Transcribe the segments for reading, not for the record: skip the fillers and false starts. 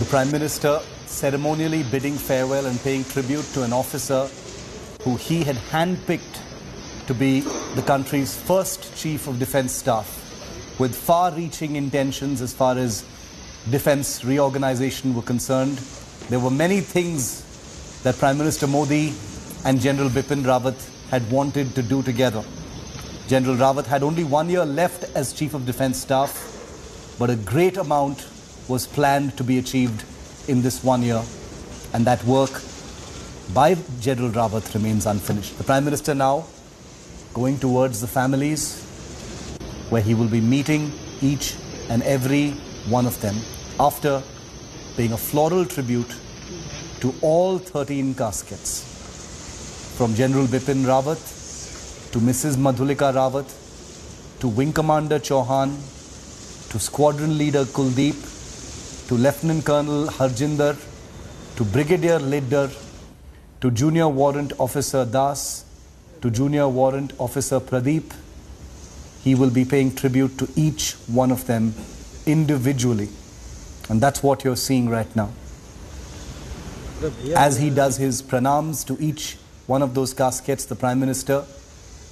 The Prime Minister ceremonially bidding farewell and paying tribute to an officer who he had handpicked to be the country's first Chief of Defence Staff, with far-reaching intentions as far as defence reorganisation were concerned. There were many things that Prime Minister Modi and General Bipin Rawat had wanted to do together. General Rawat had only 1 year left as Chief of Defence Staff, but a great amount was planned to be achieved in this 1 year, and that work by General Rawat remains unfinished. The Prime Minister now going towards the families, where he will be meeting each and every one of them after paying a floral tribute to all 13 caskets, from General Bipin Rawat to Mrs. Madhulika Rawat, to Wing Commander CHAUHAN, to Squadron Leader Kuldeep, to Lieutenant Colonel Harjinder, to Brigadier Leader, to Junior Warrant Officer Das, to Junior Warrant Officer Pradeep. He will be paying tribute to each one of them individually. And that's what you're seeing right now. As he does his pranams to each one of those caskets, the Prime Minister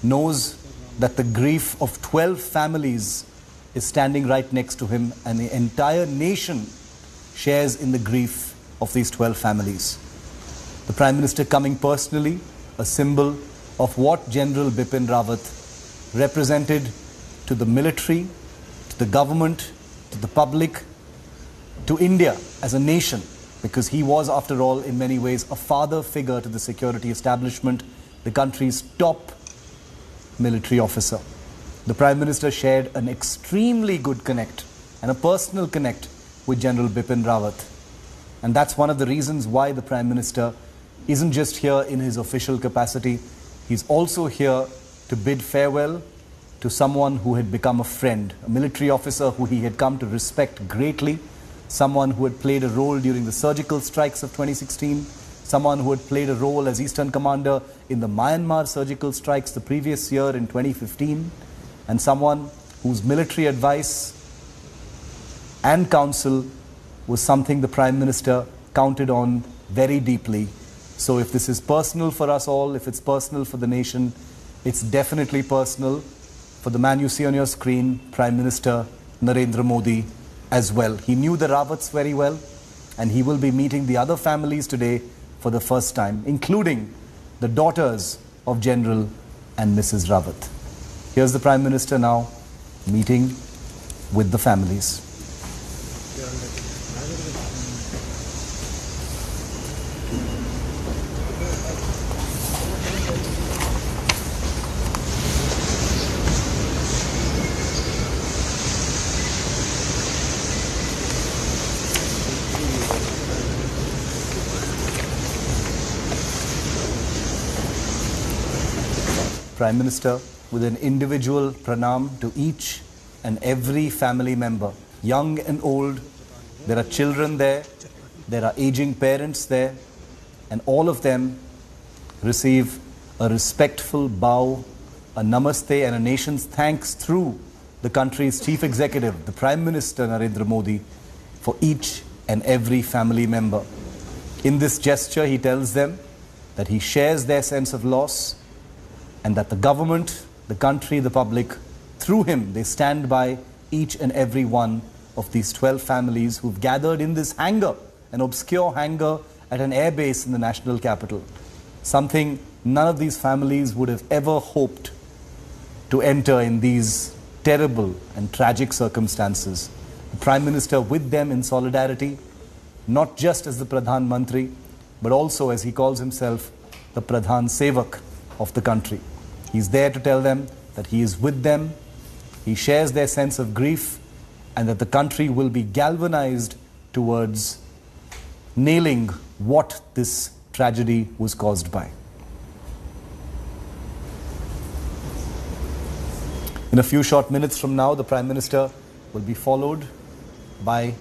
knows that the grief of 12 families is standing right next to him, and the entire nation shares in the grief of these 12 families. The Prime Minister coming personally, a symbol of what General Bipin Rawat represented to the military, to the government, to the public, to India as a nation, because he was, after all, in many ways, a father figure to the security establishment, the country's top military officer. The Prime Minister shared an extremely good connect and a personal connect with General Bipin Rawat. And that's one of the reasons why the Prime Minister isn't just here in his official capacity. He's also here to bid farewell to someone who had become a friend, a military officer who he had come to respect greatly, someone who had played a role during the surgical strikes of 2016, someone who had played a role as Eastern Commander in the Myanmar surgical strikes the previous year in 2015, and someone whose military advice and counsel was something the Prime Minister counted on very deeply. So if this is personal for us all, if it's personal for the nation, it's definitely personal for the man you see on your screen, Prime Minister Narendra Modi, as well. He knew the Rawats very well, and he will be meeting the other families today for the first time, including the daughters of General and Mrs. Rawat. Here's the Prime Minister now meeting with the families. Prime Minister with an individual pranam to each and every family member, young and old. There are children there, there are aging parents there, and all of them receive a respectful bow, a namaste and a nation's thanks through the country's Chief Executive, the Prime Minister Narendra Modi, for each and every family member. In this gesture, he tells them that he shares their sense of loss, and that the government, the country, the public, through him, they stand by each and every one of these 12 families who've gathered in this hangar, an obscure hangar at an airbase in the national capital. Something none of these families would have ever hoped to enter in these terrible and tragic circumstances. The Prime Minister with them in solidarity, not just as the Pradhan Mantri, but also, as he calls himself, the Pradhan Sevak of the country. He's there to tell them that he is with them, he shares their sense of grief, and that the country will be galvanized towards nailing what this tragedy was caused by. In a few short minutes from now, the Prime Minister will be followed by